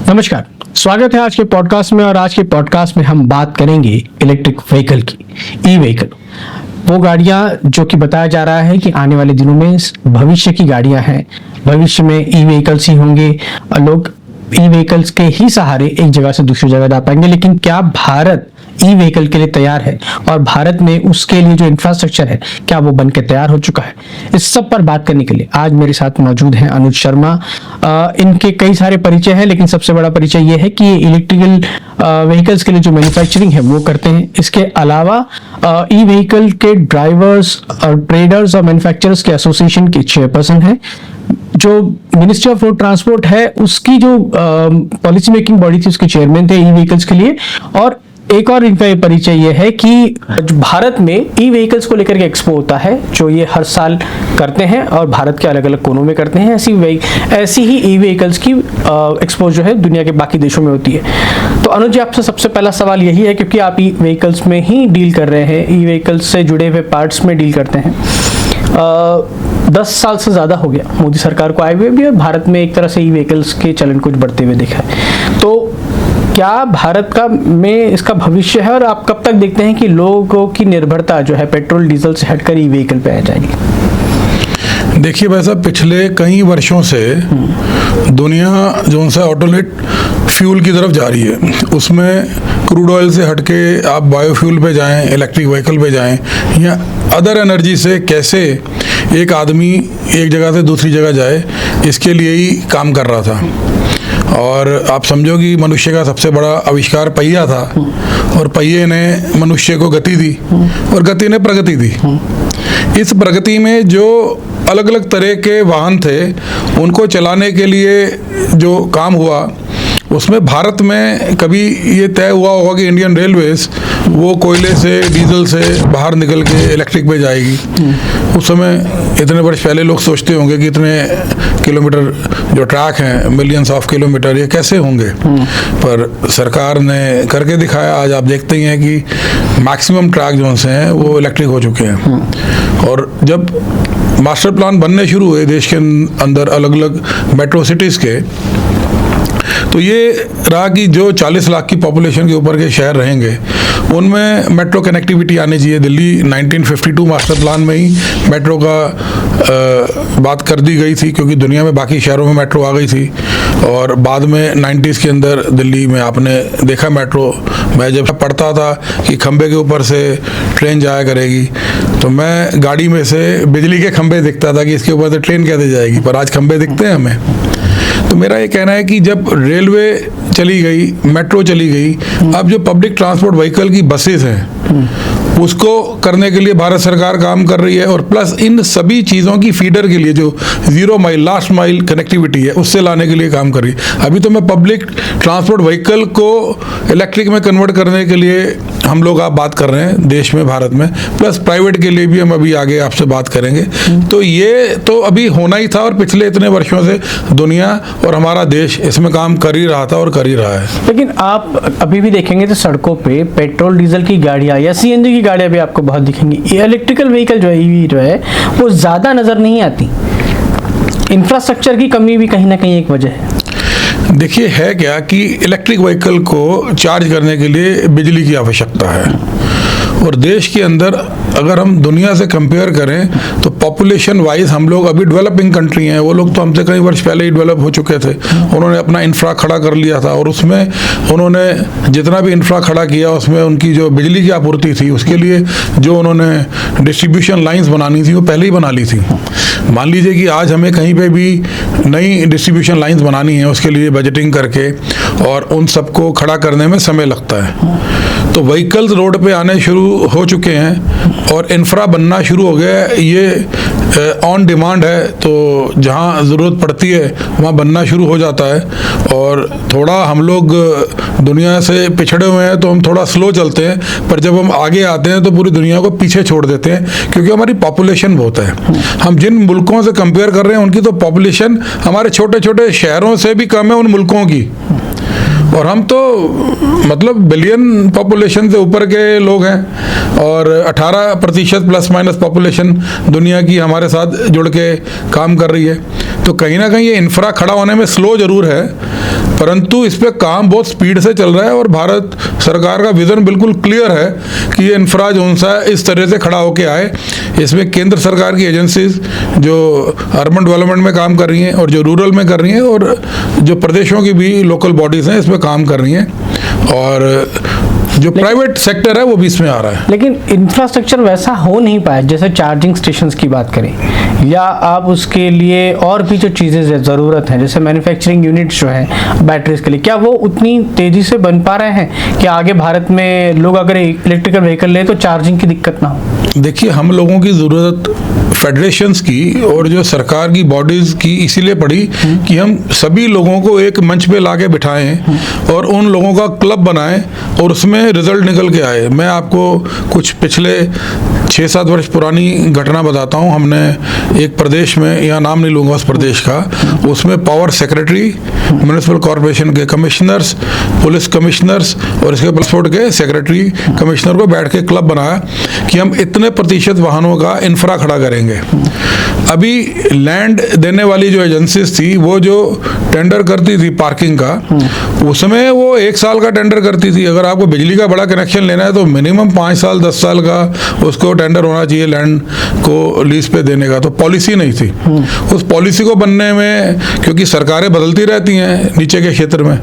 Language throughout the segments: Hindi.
नमस्कार, स्वागत है आज के पॉडकास्ट में। और आज के पॉडकास्ट में हम बात करेंगे इलेक्ट्रिक व्हीकल की, ई व्हीकल। वो गाड़ियां जो कि बताया जा रहा है कि आने वाले दिनों में भविष्य की गाड़ियां हैं। भविष्य में ई व्हीकल्स ही होंगे और लोग ई व्हीकल्स के ही सहारे एक जगह से दूसरी जगह जा पाएंगे। लेकिन क्या भारत ई व्हीकल के लिए तैयार है और भारत में उसके लिए जो इंफ्रास्ट्रक्चर है क्या वो बन के तैयार हो चुका है? इस सब पर बात करने के लिए आज मेरे साथ मौजूद हैं अनुज शर्मा। इनके कई सारे परिचय हैं, लेकिन सबसे बड़ा परिचय ये है कि ये इलेक्ट्रिकल व्हीकल्स के लिए जो मैन्युफैक्चरिंग है वो करते हैं। इसके अलावा ई व्हीकल के ड्राइवर्स और ट्रेडर्स और मैन्युफैक्चरर्स के एसोसिएशन के चेयरपर्सन हैं। जो मिनिस्ट्री ऑफ रोड ट्रांसपोर्ट है उसकी जो पॉलिसी मेकिंग बॉडी थी उसके चेयरमैन थे ई व्हीकल्स के लिए। और एक और इनका परिचय ये है कि भारत में ई व्हीकल्स को लेकर के एक्सपो होता है जो ये हर साल करते हैं और भारत के अलग अलग कोनों में करते हैं। ऐसी ही ई व्हीकल्स की एक्सपो जो है दुनिया के बाकी देशों में होती है। तो अनुज जी, आपसे सबसे पहला सवाल यही है, क्योंकि आप ई व्हीकल्स में ही डील कर रहे हैं, ई व्हीकल्स से जुड़े हुए पार्ट्स में डील करते हैं। 10 साल से ज़्यादा हो गया मोदी सरकार को आए हुए भी, और भारत में एक तरह से ई व्हीकल्स के चलन कुछ बढ़ते हुए देखा है। तो क्या भारत का में इसका भविष्य है, और आप कब तक देखते हैं कि लोगों की निर्भरता जो है पेट्रोल डीजल से हटकर ई व्हीकल पे आ जाएगी? देखिए भाई साहब, पिछले कई वर्षों से दुनिया जो सा ऑटोलेट फ्यूल की तरफ जा रही है, उसमें क्रूड ऑयल से हटके आप बायोफ्यूल पे जाएं, इलेक्ट्रिक व्हीकल पे जाएं, या अदर एनर्जी से कैसे एक आदमी एक जगह से दूसरी जगह जाए, इसके लिए ही काम कर रहा था। और आप समझो कि मनुष्य का सबसे बड़ा आविष्कार पहिया था, और पहिए ने मनुष्य को गति दी और गति ने प्रगति दी। इस प्रगति में जो अलग अलग तरह के वाहन थे उनको चलाने के लिए जो काम हुआ, उसमें भारत में कभी ये तय हुआ होगा कि इंडियन रेलवेज वो कोयले से डीजल से बाहर निकल के इलेक्ट्रिक पे जाएगी? उस समय इतने वर्ष पहले लोग सोचते होंगे कि इतने किलोमीटर जो ट्रैक हैं, मिलियंस ऑफ किलोमीटर, ये कैसे होंगे? पर सरकार ने करके दिखाया। आज आप देखते ही हैं कि मैक्सिमम ट्रैक जो हैं वो इलेक्ट्रिक हो चुके हैं। और जब मास्टर प्लान बनने शुरू हुए देश के अंदर अलग अलग मेट्रो सिटीज़ के, तो ये रहा कि जो 40 लाख की पॉपुलेशन के ऊपर के शहर रहेंगे उनमें मेट्रो कनेक्टिविटी आनी चाहिए। दिल्ली 1952 मास्टर प्लान में ही मेट्रो का बात कर दी गई थी, क्योंकि दुनिया में बाकी शहरों में मेट्रो आ गई थी। और बाद में 90s के अंदर दिल्ली में आपने देखा मेट्रो। मैं जब पढ़ता था कि खंबे के ऊपर से ट्रेन जाया करेगी, तो मैं गाड़ी में से बिजली के खंबे दिखता था कि इसके ऊपर से ट्रेन कैसे जाएगी, पर आज खंबे दिखते हैं हमें। तो मेरा ये कहना है कि जब रेलवे चली गई, मेट्रो चली गई, अब जो पब्लिक ट्रांसपोर्ट व्हीकल की बसेस हैं उसको करने के लिए भारत सरकार काम कर रही है। और प्लस इन सभी चीज़ों की फीडर के लिए जो 0 माइल लास्ट माइल कनेक्टिविटी है उससे लाने के लिए काम कर रही है। अभी तो मैं पब्लिक ट्रांसपोर्ट व्हीकल को इलेक्ट्रिक में कन्वर्ट करने के लिए हम लोग आप बात कर रहे हैं देश में, भारत में। प्लस प्राइवेट के लिए भी हम अभी आगे आपसे बात करेंगे। तो ये तो अभी होना ही था, और पिछले इतने वर्षों से दुनिया और हमारा देश इसमें काम कर ही रहा था और कर ही रहा है। लेकिन आप अभी भी देखेंगे तो सड़कों पे पेट्रोल डीजल की गाड़ियां या सीएनजी की गाड़ियां भी आपको बहुत दिखेंगी। ये इलेक्ट्रिकल व्हीकल जो है, ईवी जो है, वो ज्यादा नजर नहीं आती। इंफ्रास्ट्रक्चर की कमी भी कहीं ना कहीं एक वजह है। देखिए, है क्या कि इलेक्ट्रिक व्हीकल को चार्ज करने के लिए बिजली की आवश्यकता है, और देश के अंदर अगर हम दुनिया से कंपेयर करें तो पॉपुलेशन वाइज हम लोग अभी डेवलपिंग कंट्री हैं। वो लोग तो हमसे कई वर्ष पहले ही डेवलप हो चुके थे। उन्होंने अपना इंफ्रा खड़ा कर लिया था, और उसमें उन्होंने जितना भी इंफ्रा खड़ा किया उसमें उनकी जो बिजली की आपूर्ति थी उसके लिए जो उन्होंने डिस्ट्रीब्यूशन लाइंस बनानी थी वो पहले ही बना ली थी। मान लीजिए कि आज हमें कहीं पे भी नई डिस्ट्रीब्यूशन लाइंस बनानी है, उसके लिए बजटिंग करके और उन सबको खड़ा करने में समय लगता है। तो व्हीकल्स रोड पे आने शुरू हो चुके हैं और इंफ्रा बनना शुरू हो गया है। ये ऑन डिमांड है, तो जहाँ ज़रूरत पड़ती है वहाँ बनना शुरू हो जाता है। और थोड़ा हम लोग दुनिया से पिछड़े हुए हैं तो हम थोड़ा स्लो चलते हैं, पर जब हम आगे आते हैं तो पूरी दुनिया को पीछे छोड़ देते हैं, क्योंकि हमारी पॉपुलेशन बहुत है। हम जिन मुल्कों से कंपेयर कर रहे हैं उनकी तो पॉपुलेशन हमारे छोटे छोटे शहरों से भी कम है उन मुल्कों की, और हम तो मतलब बिलियन पॉपुलेशन से ऊपर के लोग हैं। और 18% प्लस माइनस पॉपुलेशन दुनिया की हमारे साथ जुड़ के काम कर रही है। तो कहीं ना कहीं ये इंफ्रा खड़ा होने में स्लो जरूर है, परंतु इस पे काम बहुत स्पीड से चल रहा है और भारत सरकार का विजन बिल्कुल क्लियर है कि ये इंफ्रा जो सा इस तरह से खड़ा होके आए। इसमें केंद्र सरकार की एजेंसीज जो अर्बन डेवलपमेंट में काम कर रही हैं और जो रूरल में कर रही हैं और जो प्रदेशों की भी लोकल बॉडीज़ हैं इसमें काम कर रही हैं, और जो प्राइवेट सेक्टर है वो भी इसमें आ रहा है। लेकिन इंफ्रास्ट्रक्चर वैसा हो नहीं पाया, जैसे चार्जिंग स्टेशंस की बात करें या आप उसके लिए और भी जो चीज़ें ज़रूरत है, जैसे मैन्युफैक्चरिंग यूनिट्स जो है बैटरीज के लिए, क्या वो उतनी तेज़ी से बन पा रहे हैं कि आगे भारत में लोग अगर इलेक्ट्रिकल व्हीकल ले तो चार्जिंग की दिक्कत ना हो? देखिए, हम लोगों की ज़रूरत फेडरेशंस की और जो सरकार की बॉडीज़ की इसीलिए पड़ी कि हम सभी लोगों को एक मंच पे लाके बिठाएं और उन लोगों का क्लब बनाएं और उसमें रिजल्ट निकल के आए। मैं आपको कुछ पिछले 6-7 वर्ष पुरानी घटना बताता हूं। हमने एक प्रदेश में, यहाँ नाम नहीं लूँगा उस प्रदेश का, उसमें पावर सेक्रेटरी, म्यूनिसिपल कॉरपोरेशन के कमिश्नर्स, पुलिस कमिश्नर्स और इसके पासपोर्ट के सेक्रेटरी कमिश्नर को बैठ के क्लब बनाया कि हम इतने प्रतिशत वाहनों का इंफ्रा खड़ा करेंगे। अभी लैंड देने वाली जो एजेंसीज थी वो जो टेंडर करती थी पार्किंग का, उसमें वो 1 साल का टेंडर करती थी। अगर आपको बिजली का बड़ा कनेक्शन लेना है तो मिनिमम 5 साल 10 साल का उसको टेंडर होना चाहिए लैंड को लीज पे देने का। तो पॉलिसी नहीं थी। उस पॉलिसी को बनने में, क्योंकि सरकारें बदलती रहती हैं नीचे के क्षेत्र में,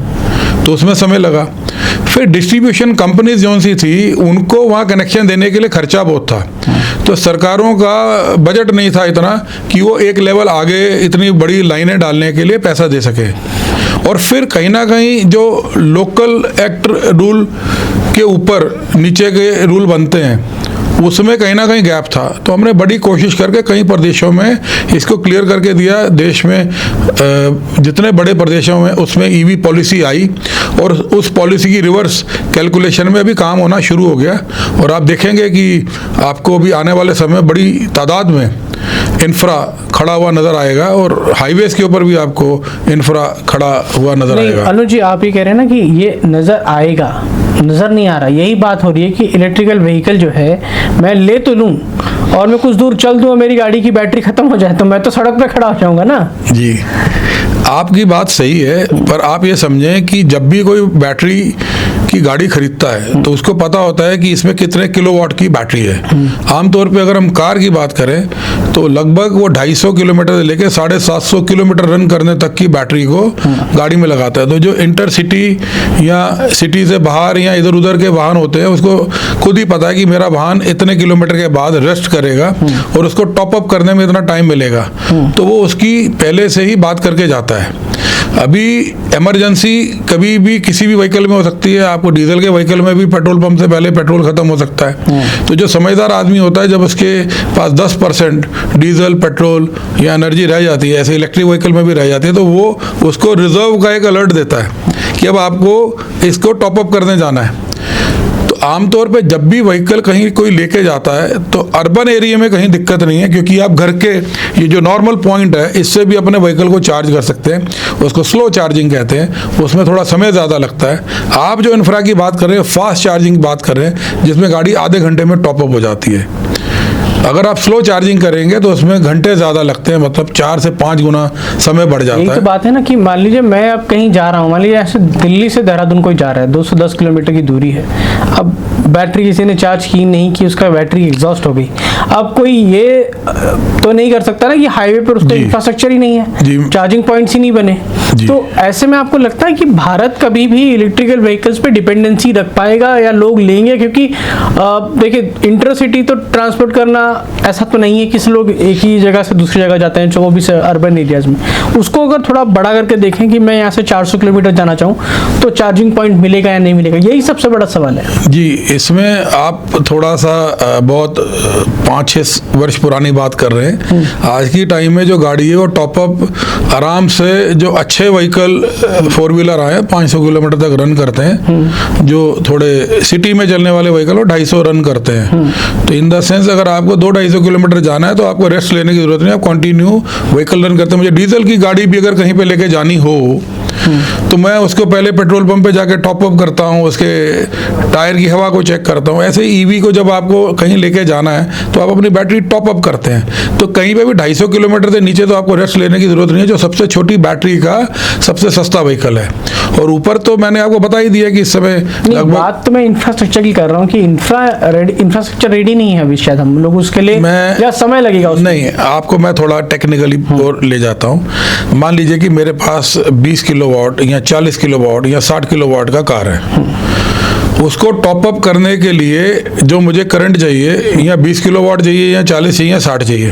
तो उसमें समय लगा। फिर डिस्ट्रीब्यूशन कंपनीज जो सी थी उनको वहाँ कनेक्शन देने के लिए खर्चा बहुत था, तो सरकारों का बजट नहीं था इतना कि वो एक लेवल आगे इतनी बड़ी लाइनें डालने के लिए पैसा दे सके। और फिर कहीं ना कहीं जो लोकल एक्ट रूल के ऊपर नीचे के रूल बनते हैं उसमें कहीं ना कहीं गैप था। तो हमने बड़ी कोशिश करके कई प्रदेशों में इसको क्लियर करके दिया। देश में जितने बड़े प्रदेशों में उसमें ईवी पॉलिसी आई और उस पॉलिसी की रिवर्स कैलकुलेशन में भी काम होना शुरू हो गया। और आप देखेंगे कि आपको भी आने वाले समय बड़ी तादाद में इंफ्रा खड़ा हुआ नजर आएगा और हाईवेज के ऊपर भी आपको इंफ्रा खड़ा हुआ नजर आएगा। अनुज जी, आप ही कह रहे हैं ना कि ये नजर आएगा, नजर नहीं आ रहा। यही बात हो रही है कि इलेक्ट्रिकल व्हीकल जो है मैं ले तो लूं और मैं कुछ दूर चल दूं और मेरी गाड़ी की बैटरी खत्म हो जाए तो मैं तो सड़क पे खड़ा हो जाऊंगा ना। जी, आपकी बात सही है, पर आप ये समझें कि जब भी कोई बैटरी की गाड़ी खरीदता है तो उसको पता होता है कि इसमें कितने किलोवाट की बैटरी है। आमतौर पे अगर हम कार की बात करें तो लगभग वो 250 किलोमीटर से लेकर 750 किलोमीटर रन करने तक की बैटरी को गाड़ी में लगाता है। तो जो इंटरसिटी या सिटी से बाहर या इधर उधर के वाहन होते हैं उसको खुद ही पता है कि मेरा वाहन इतने किलोमीटर के बाद रेस्ट करेगा और उसको टॉप अप करने में इतना टाइम मिलेगा, तो वो उसकी पहले से ही बात करके जाता है। अभी इमरजेंसी कभी भी किसी भी व्हीकल में हो सकती है। आपको डीजल के व्हीकल में भी पेट्रोल पंप से पहले पेट्रोल खत्म हो सकता है। तो जो समझदार आदमी होता है, जब उसके पास 10% डीजल, पेट्रोल या एनर्जी रह जाती है, ऐसे इलेक्ट्रिक व्हीकल में भी रह जाती है, तो वो उसको रिजर्व का एक अलर्ट देता है कि अब आपको इसको टॉप अप करने जाना है। आमतौर पे जब भी व्हीकल कहीं कोई लेके जाता है तो अर्बन एरिया में कहीं दिक्कत नहीं है, क्योंकि आप घर के ये जो नॉर्मल पॉइंट है इससे भी अपने व्हीकल को चार्ज कर सकते हैं। उसको स्लो चार्जिंग कहते हैं, उसमें थोड़ा समय ज़्यादा लगता है। आप जो इंफ्रा की बात कर रहे हैं, फास्ट चार्जिंग की बात कर रहे हैं, जिसमें गाड़ी आधे घंटे में टॉप अप हो जाती है। अगर आप स्लो चार्जिंग करेंगे तो उसमें घंटे ज़्यादा लगते हैं, मतलब 4 से 5 गुना समय बढ़ जाता है। यही तो बात है ना कि मान लीजिए मैं अब कहीं जा रहा हूँ, मान लीजिए ऐसे दिल्ली से देहरादून कोई जा रहा है, 210 किलोमीटर की दूरी है। अब बैटरी किसी ने चार्ज की नहीं की, उसका बैटरी एग्जॉस्ट हो गई। अब कोई ये तो नहीं कर सकता ना कि हाईवे पर उसका इंफ्रास्ट्रक्चर ही नहीं है, चार्जिंग पॉइंट्स ही नहीं बने। तो ऐसे में आपको लगता है कि भारत कभी भी इलेक्ट्रिकल व्हीकल्स पे डिपेंडेंसी रख पाएगा या लोग लेंगे? क्योंकि देखिए, इंटरसिटी तो ट्रांसपोर्ट करना ऐसा तो नहीं है कि लोग एक ही जगह से दूसरी जगह जाते हैं, जो भी अर्बन एरियाज में। उसको अगर थोड़ा बड़ा करके देखें कि मैं यहाँ से 400 किलोमीटर जाना चाहूँ तो चार्जिंग पॉइंट मिलेगा या नहीं मिलेगा, यही सबसे बड़ा सवाल है। जी, इसमें आप थोड़ा सा बहुत 5-6 वर्ष पुरानी बात कर रहे हैं। आज की टाइम में जो गाड़ी है वो टॉप अप आराम से, जो अच्छे व्हीकल 4 व्हीलर आए 500 किलोमीटर तक रन करते हैं। जो थोड़े सिटी में चलने वाले व्हीकल वो 250 रन करते हैं। तो इन द सेंस अगर आपको 200-250 किलोमीटर जाना है तो आपको रेस्ट लेने की जरूरत नहीं, आप कंटिन्यू व्हीकल रन करते हैं। मुझे डीजल की गाड़ी भी अगर कहीं पे लेके जानी हो तो मैं उसको पहले पेट्रोल पंप पे जाके टॉप अप करता हूँ, उसके टायर की हवा को चेक करता हूँ। ऐसे ईवी को जब आपको कहीं लेके जाना है तो आप अपनी बैटरी टॉप अप करते हैं। तो कहीं पे भी 250 किलोमीटर से नीचे तो आपको रेस्ट लेने की जरूरत नहीं है, जो सबसे छोटी बैटरी का सबसे सस्ता व्हीकल है। और ऊपर तो मैंने आपको बता ही दिया कि इस समय लगभग, बात तो मैं इंफ्रास्ट्रक्चर की कर रहा हूँ कि इंफ्रास्ट्रक्चर रेडी नहीं है अभी, शायद हम लोग उसके लिए या समय लगेगा उसमें। नहीं, आपको मैं थोड़ा टेक्निकली और ले जाता हूँ। मान लीजिए कि मेरे पास 20 किलोवाट या 40 किलोवाट या 60 किलोवाट का कार है। उसको टॉप अप करने के लिए जो मुझे करंट चाहिए, या 20 किलोवाट चाहिए या 40 चाहिए या 60 चाहिए,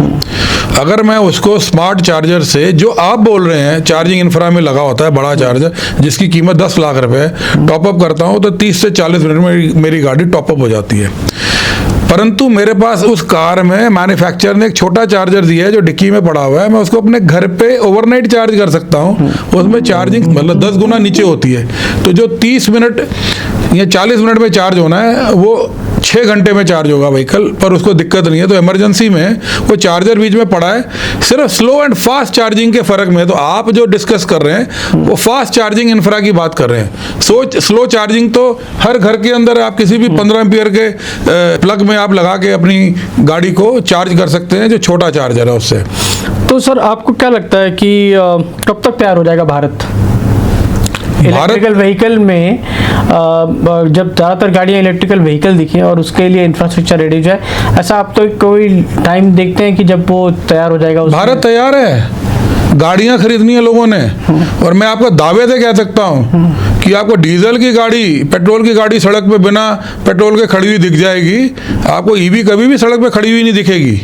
अगर मैं उसको स्मार्ट चार्जर से, जो आप बोल रहे हैं चार्जिंग इंफ्रा में लगा होता है बड़ा चार्जर जिसकी कीमत 10 लाख रुपए है, टॉप अप करता हूँ तो 30 से 40 मिनट में मेरी गाड़ी टॉप अप हो जाती है। परंतु मेरे पास उस कार में मैन्युफैक्चरर ने एक छोटा चार्जर दिया है जो डिक्की में पड़ा हुआ है, मैं उसको अपने घर पे ओवरनाइट चार्ज कर सकता हूँ। उसमें चार्जिंग मतलब 10 गुना नीचे होती है। तो जो 30 मिनट या 40 मिनट में चार्ज होना है वो 6 घंटे में चार्ज होगा व्हीकल, पर उसको दिक्कत नहीं है। तो इमरजेंसी में वो चार्जर बीच में पड़ा है, सिर्फ स्लो एंड फास्ट चार्जिंग के फर्क में। तो आप जो डिस्कस कर रहे हैं वो फास्ट चार्जिंग इंफ्रा की बात कर रहे हैं। स्लो चार्जिंग तो हर घर के अंदर आप किसी भी 15 एम्पियर के प्लग में आप लगा के अपनी गाड़ी को चार्ज कर सकते हैं, जो छोटा चार्जर है उससे। तो सर आपको क्या लगता है कि कब तक तैयार हो जाएगा भारत इलेक्ट्रिकल व्हीकल में? जब ज़्यादातर गाड़ियाँ इलेक्ट्रिकल व्हीकल दिखें और उसके लिए इंफ्रास्ट्रक्चर रेडी हो जाए, ऐसा आप तो कोई टाइम देखते हैं कि जब वो तैयार हो जाएगा? भारत तैयार है, गाड़ियां खरीदनी है लोगों ने। और मैं आपको दावे से कह सकता हूं कि आपको डीजल की गाड़ी, पेट्रोल की गाड़ी सड़क पे बिना पेट्रोल के खड़ी हुई दिख जाएगी, आपको ईवी कभी भी सड़क पे खड़ी हुई नहीं दिखेगी,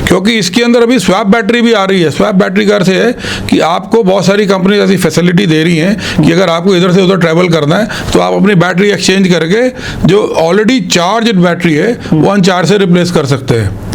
क्योंकि इसके अंदर अभी स्वैप बैटरी भी आ रही है। स्वैप बैटरी का अर्थ है कि आपको बहुत सारी कंपनी ऐसी फैसिलिटी दे रही हैं कि अगर आपको इधर से उधर ट्रैवल करना है तो आप अपनी बैटरी एक्सचेंज करके जो ऑलरेडी चार्ज बैटरी है वो अनचार्ज से रिप्लेस कर सकते हैं।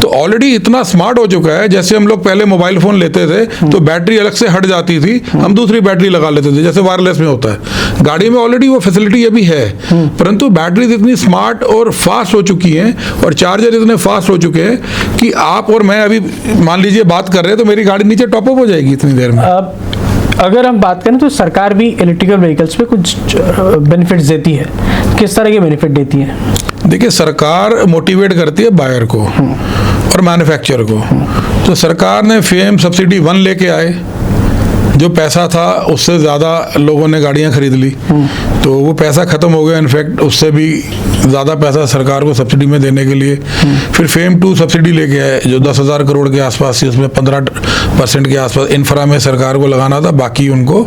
तो ऑलरेडी इतना स्मार्ट हो चुका है, जैसे हम लोग पहले मोबाइल फोन लेते थे तो बैटरी अलग से हट जाती थी, हम दूसरी बैटरी लगा लेते थे जैसे वायरलेस में होता है। गाड़ी में ऑलरेडी वो फैसिलिटी अभी है, परंतु बैटरी इतनी स्मार्ट और फास्ट हो चुकी हैं और चार्जर इतने फास्ट हो चुके हैं कि आप और मैं अभी मान लीजिए बात कर रहे हैं तो मेरी गाड़ी नीचे टॉप अप हो जाएगी इतनी देर में। अगर हम बात करें तो सरकार भी इलेक्ट्रिकल व्हीकल्स पे कुछ बेनिफिट्स देती है, किस तरह के बेनिफिट देती है? देखिए, सरकार मोटिवेट करती है बायर को और मैन्युफैक्चरर को। तो सरकार ने फेम सब्सिडी 1 लेके आए, जो पैसा था उससे ज़्यादा लोगों ने गाड़ियां खरीद ली, तो वो पैसा ख़त्म हो गया। इनफैक्ट उससे भी ज़्यादा पैसा सरकार को सब्सिडी में देने के लिए फिर फेम 2 सब्सिडी लेके आए, जो 10,000 करोड़ के आसपास थी, उसमें 15% के आसपास इंफ्रा में सरकार को लगाना था, बाकी उनको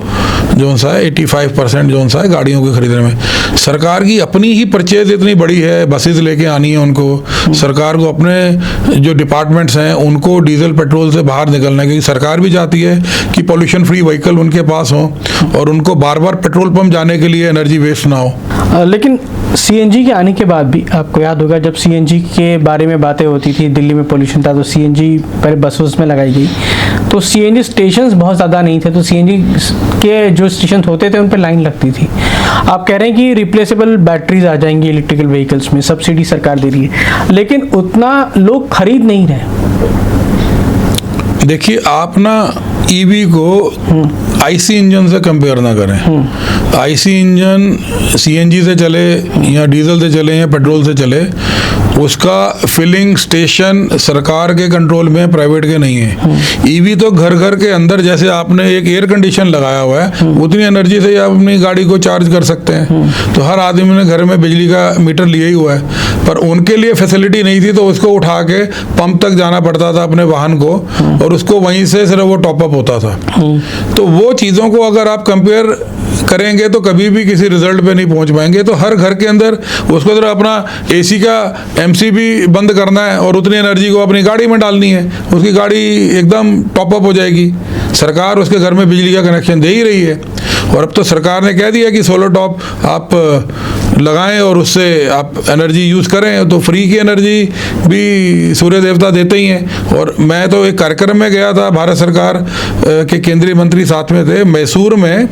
जो सा है 85% जो सा है गाड़ियों के खरीदने में। सरकार की अपनी ही परचेज इतनी बड़ी है, बसेज लेके आनी है उनको, सरकार को अपने जो डिपार्टमेंट्स हैं उनको डीजल पेट्रोल से बाहर निकलना है, क्योंकि सरकार भी चाहती है कि पॉल्यूशन फ्री व्हीकल उनके पास हो और उनको बार बार पेट्रोल पंप जाने के लिए एनर्जी वेस्ट ना हो। लेकिन सीएनजी के आने के बाद भी आपको याद होगा जब सीएनजी के बारे में बातें होती थी, दिल्ली में पोल्यूशन था तो सीएनजी पहले बसों में लगाई गई, तो सीएनजी स्टेशंस बहुत ज़्यादा नहीं थे, तो सीएनजी के जो स्टेशन होते थे उन पर लाइन लगती थी। आप कह रहे हैं कि रिप्लेसेबल बैटरीज आ जाएंगी इलेक्ट्रिकल व्हीकल्स में, सब्सिडी सरकार दे रही है, लेकिन उतना लोग खरीद नहीं रहे। देखिए, आप ना ईवी को आईसी इंजन से कंपेयर ना करें। आईसी इंजन सीएनजी से चले या डीजल से चले या पेट्रोल से चले, उसका फिलिंग स्टेशन सरकार के कंट्रोल में, प्राइवेट के नहीं है। ईवी तो घर घर के अंदर, जैसे आपने एक एयर कंडीशन लगाया हुआ है, उतनी एनर्जी से आप अपनी गाड़ी को चार्ज कर सकते हैं। तो हर आदमी ने घर में बिजली का मीटर लिया ही हुआ है, पर उनके लिए फैसिलिटी नहीं थी तो उसको उठा के पंप तक जाना पड़ता था अपने वाहन को, और उसको वहीं से सिर्फ वो टॉप अप होता था। तो वो चीज़ों को अगर आप कंपेयर करेंगे तो कभी भी किसी रिजल्ट पे नहीं पहुंच पाएंगे। तो हर घर के अंदर उसको जरा अपना एसी का एमसीबी बंद करना है और उतनी एनर्जी को अपनी गाड़ी में डालनी है, उसकी गाड़ी एकदम टॉप अप हो जाएगी। सरकार उसके घर में बिजली का कनेक्शन दे ही रही है, और अब तो सरकार ने कह दिया कि सोलर टॉप आप लगाएं और उससे आप एनर्जी यूज़ करें, तो फ्री की एनर्जी भी सूर्य देवता देते ही हैं। और मैं तो एक कार्यक्रम में गया था, भारत सरकार के केंद्रीय मंत्री साथ में थे, मैसूर में,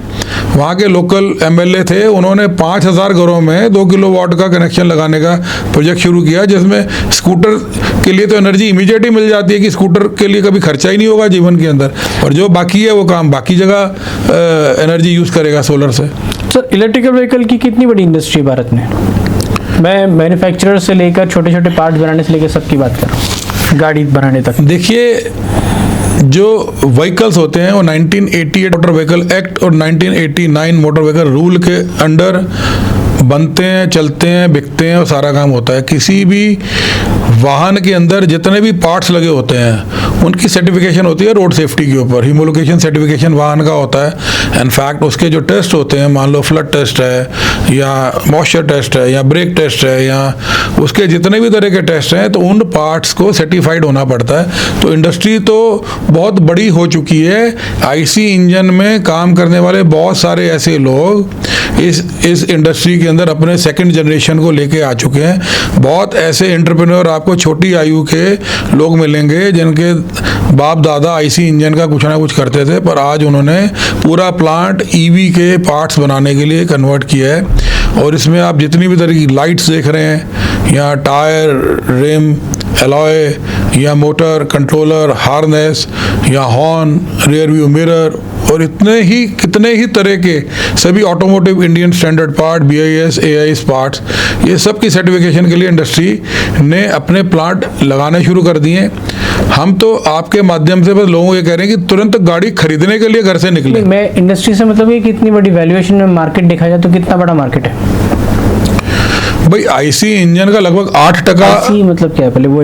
वहाँ के लोकल एमएलए थे, उन्होंने 5000 घरों में 2 किलोवाट का कनेक्शन लगाने का प्रोजेक्ट शुरू किया, जिसमें स्कूटर के लिए तो एनर्जी इमीडिएट ही मिल जाती है कि स्कूटर के लिए कभी खर्चा ही नहीं होगा जीवन के अंदर, और जो बाकी है वो काम बाकी जगह एनर्जी यूज़ करेगा सोलर से। सर, इलेक्ट्रिकल व्हीकल की कितनी बड़ी इंडस्ट्री है भारत में? मैं मैन्युफैक्चरर से लेकर छोटे छोटे पार्ट्स बनाने से लेकर सबकी बात कर रहा हूँ, गाड़ी बनाने तक। देखिए, जो व्हीकल्स होते हैं वो 1988 मोटर व्हीकल एक्ट और 1989 मोटर व्हीकल रूल के अंडर बनते हैं, चलते हैं, बिकते हैं और सारा काम होता है। किसी भी वाहन के अंदर जितने भी पार्ट्स लगे होते हैं उनकी सर्टिफिकेशन होती है रोड सेफ्टी के ऊपर। होमोलोगेशन सर्टिफिकेशन वाहन का होता है। इनफैक्ट उसके जो टेस्ट होते हैं, मान लो फ्लड टेस्ट है या मॉइस्चर टेस्ट है या ब्रेक टेस्ट है या उसके जितने भी तरह के टेस्ट हैं, तो उन पार्ट्स को सर्टिफाइड होना पड़ता है। तो इंडस्ट्री तो बहुत बड़ी हो चुकी है। आईसी इंजन में काम करने वाले बहुत सारे ऐसे लोग इस इंडस्ट्री के अंदर अपने सेकंड जनरेशन को लेके आ चुके हैं। बहुत ऐसे एंटरप्रेन्योर आपको छोटी आयु के लोग मिलेंगे जिनके बाप दादा आईसी इंजन का कुछ ना कुछ करते थे, पर आज उन्होंने पूरा प्लांट ईवी के पार्ट्स बनाने के लिए कन्वर्ट किया है। और इसमें आप जितनी भी तरह की लाइट्स देख रहे हैं, या टायर, रिम, एलॉय या मोटर, कंट्रोलर, हार्नेस या हॉर्न, रियर व्यू मिरर और कितने ही तरह के सभी automotive Indian standard part, BIS, AIS parts, ये सब की सर्टिफिकेशन के लिए इंडस्ट्री ने अपने प्लांट लगाने शुरू कर दिए। हम तो आपके माध्यम से बस लोगों को ये कह रहे हैं कि तुरंत गाड़ी खरीदने के लिए घर से निकले। मैं इंडस्ट्री से मतलब ये कितनी बड़ी वैल्यूएशन में मार्केट देखा जाए तो कितना बड़ा मार्केट है भाई? आईसी इंजन का लगभग 8% आईसी मतलब क्या है पहले वो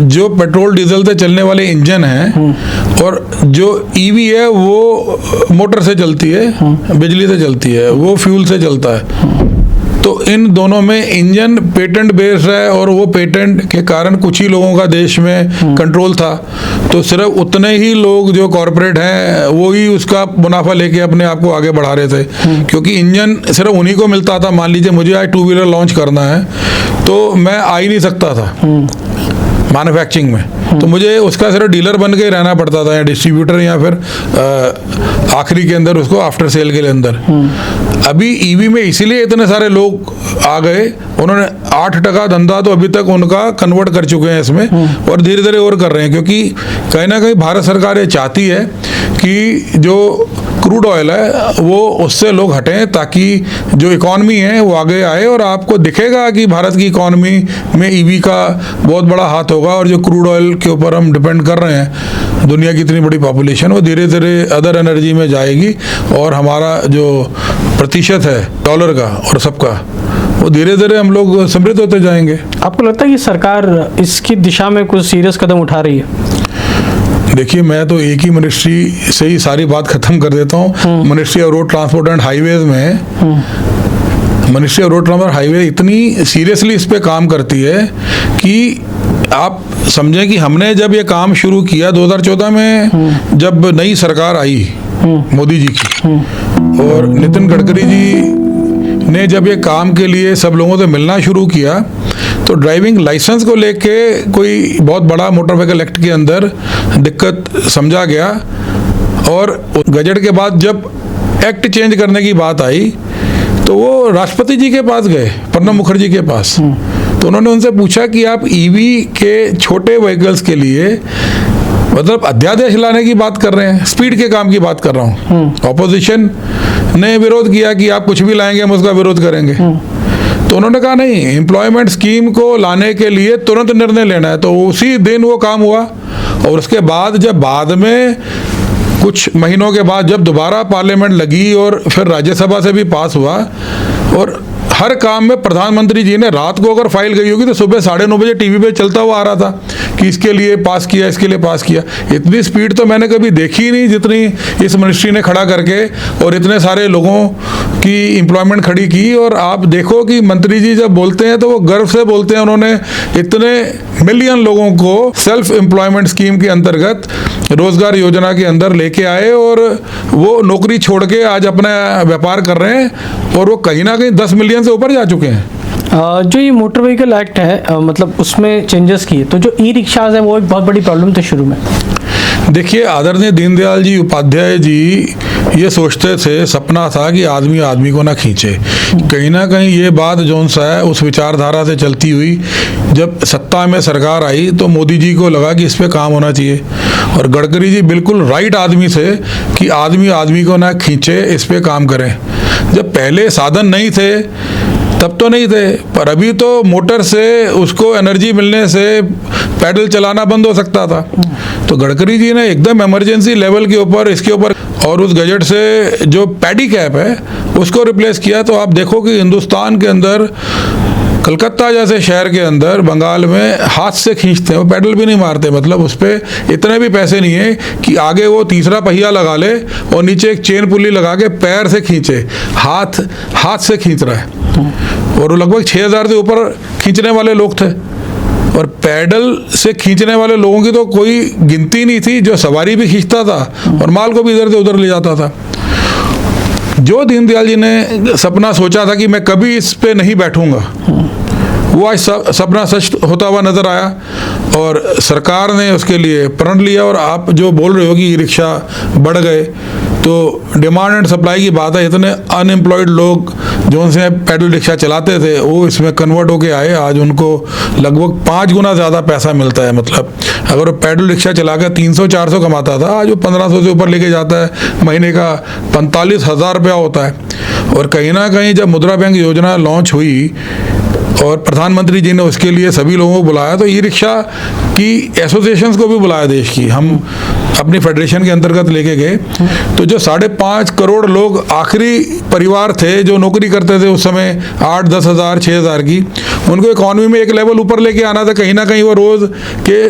जो पेट्रोल डीजल से चलने वाले इंजन हैं, और जो ईवी है वो मोटर से चलती है, बिजली से चलती है, वो फ्यूल से चलता है। तो इन दोनों में इंजन पेटेंट बेस्ड है, और वो पेटेंट के कारण कुछ ही लोगों का देश में कंट्रोल था। तो सिर्फ उतने ही लोग जो कॉरपोरेट हैं वो ही उसका मुनाफा लेके अपने आप को आगे बढ़ा रहे थे, क्योंकि इंजन सिर्फ उन्हीं को मिलता था। मान लीजिए मुझे आज 2 व्हीलर लॉन्च करना है, तो मैं आ ही नहीं सकता था मैन्युफैक्चरिंग में, तो मुझे उसका सिर्फ डीलर बन के रहना पड़ता था, या डिस्ट्रीब्यूटर, या फिर आखिरी के अंदर उसको आफ्टर सेल के अंदर। अभी ईवी में इसीलिए इतने सारे लोग आ गए, उन्होंने 8% धंधा तो अभी तक उनका कन्वर्ट कर चुके हैं इसमें, और धीरे धीरे और कर रहे हैं, क्योंकि कहीं ना कहीं भारत सरकार ये चाहती है कि जो क्रूड ऑयल है वो उससे लोग हटें, ताकि जो इकॉनमी है वो आगे आए। और आपको दिखेगा कि भारत की इकॉनमी में ईवी का बहुत बड़ा हाथ होगा, और जो क्रूड ऑयल के ऊपर हम डिपेंड कर रहे हैं, दुनिया की इतनी बड़ी पॉपुलेशन, वो धीरे धीरे अदर एनर्जी में जाएगी, और हमारा जो प्रतिशत है डॉलर का और सबका, वो धीरे धीरे हम लोग समृद्ध होते जाएंगे। आपको लगता है कि सरकार इसकी दिशा में कुछ सीरियस कदम उठा रही है? देखिए, मैं तो एक ही मिनिस्ट्री से ही सारी बात खत्म कर देता हूँ। Ministry of road transport and highways में ministry of road transport highway इतनी सीरियसली इस पे काम करती है कि आप समझें कि हमने जब ये काम शुरू किया 2014 में, जब नई सरकार आई मोदी जी की, और नितिन गडकरी जी ने जब ये काम के लिए सब लोगों से मिलना शुरू किया, तो ड्राइविंग लाइसेंस को लेके कोई बहुत बड़ा मोटर व्हीकल एक्ट के अंदर दिक्कत समझा गया, और गजट के बाद जब एक्ट चेंज करने की बात आई, तो वो राष्ट्रपति जी के पास गए, प्रणब मुखर्जी के पास। तो उन्होंने उनसे पूछा कि आप ईवी के छोटे व्हीकल्स के लिए मतलब अध्यादेश लाने की बात कर रहे हैं, स्पीड के काम की बात कर रहा हूँ। ऑपोजिशन ने विरोध किया कि आप कुछ भी लाएंगे हम उसका विरोध करेंगे। तो उन्होंने कहा नहीं, एम्प्लॉयमेंट स्कीम को लाने के लिए तुरंत निर्णय लेना है। तो उसी दिन वो काम हुआ, और उसके बाद जब बाद में कुछ महीनों के बाद जब दोबारा पार्लियामेंट लगी और फिर राज्यसभा से भी पास हुआ, और हर काम में प्रधानमंत्री जी ने रात को अगर फाइल गई होगी तो सुबह 9:30 बजे टीवी पे चलता हुआ आ रहा था कि इसके लिए पास किया, इसके लिए पास किया। इतनी स्पीड तो मैंने कभी देखी ही नहीं जितनी इस मिनिस्ट्री ने खड़ा करके और इतने सारे लोगों की एम्प्लॉयमेंट खड़ी की। और आप देखो कि मंत्री जी जब बोलते हैं तो वो गर्व से बोलते हैं, उन्होंने इतने मिलियन लोगों को सेल्फ एम्प्लॉयमेंट स्कीम के अंतर्गत रोजगार योजना के अंदर लेके आए, और वो नौकरी छोड़ के आज अपना व्यापार कर रहे हैं। और वो कहीं ना कहीं 10 मिलियन से ऊपर जा चुके हैं। जो ये मोटर व्हीकल एक्ट है मतलब उसमें चेंजेस किए, तो जो ई रिक्शाज हैं वो एक बहुत बड़ी प्रॉब्लम थी शुरू में। देखिए, आदरणीय दीनदयाल जी उपाध्याय जी ये सोचते थे, सपना था कि आदमी आदमी को ना खींचे। कहीं ना कहीं ये बात जौन सा है उस विचारधारा से चलती हुई जब सत्ता में सरकार आई तो मोदी जी को लगा कि इस पे काम होना चाहिए, और गडकरी जी बिल्कुल राइट आदमी थे कि आदमी आदमी को ना खींचे, इस पे काम करें। जब पहले साधन नहीं थे तब तो नहीं थे, पर अभी तो मोटर से उसको एनर्जी मिलने से पैडल चलाना बंद हो सकता था। तो गडकरी जी ने एकदम इमरजेंसी लेवल के ऊपर इसके ऊपर और उस गजट से जो पैडी कैप है उसको रिप्लेस किया। तो आप देखो कि हिंदुस्तान के अंदर कलकत्ता जैसे शहर के अंदर बंगाल में हाथ से खींचते हैं, वो पैडल भी नहीं मारते। मतलब उस पर इतने भी पैसे नहीं है कि आगे वो तीसरा पहिया लगा ले और नीचे एक चेन पुली लगा के पैर से खींचे, हाथ से खींच रहा है। और वो लगभग 6000 से ऊपर खींचने वाले लोग थे, और पैडल से खींचने वाले लोगों की तो कोई गिनती नहीं थी। जो सवारी भी खींचता था और माल को भी इधर से उधर ले जाता था। जो दीनदयाल जी ने सपना सोचा था कि मैं कभी इस पे नहीं बैठूंगा, वो आज सपना सच होता हुआ नजर आया, और सरकार ने उसके लिए प्रण लिया। और आप जो बोल रहे हो कि रिक्शा बढ़ गए, तो डिमांड एंड सप्लाई की बात है। इतने अनएम्प्लॉयड लोग जो उनसे पैडल रिक्शा चलाते थे वो इसमें कन्वर्ट होके आए। आज उनको लगभग 5 गुना ज़्यादा पैसा मिलता है। मतलब अगर वो पैडल रिक्शा चला कर 300-400 कमाता था, आज वो 1500 से ऊपर लेके जाता है। महीने का 45,000 रुपया होता है। और कहीं ना कहीं जब मुद्रा बैंक योजना लॉन्च हुई और प्रधानमंत्री जी ने उसके लिए सभी लोगों को बुलाया, तो ई रिक्शा की एसोसिएशंस को भी बुलाया देश की। हम अपनी फेडरेशन के अंतर्गत लेके गए, तो जो 5.5 करोड़ लोग आखिरी परिवार थे जो नौकरी करते थे उस समय 8-10 हज़ार 6,000 की, उनको इकॉनमी में एक लेवल ऊपर लेके आना था। कहीं ना कहीं वो रोज़ के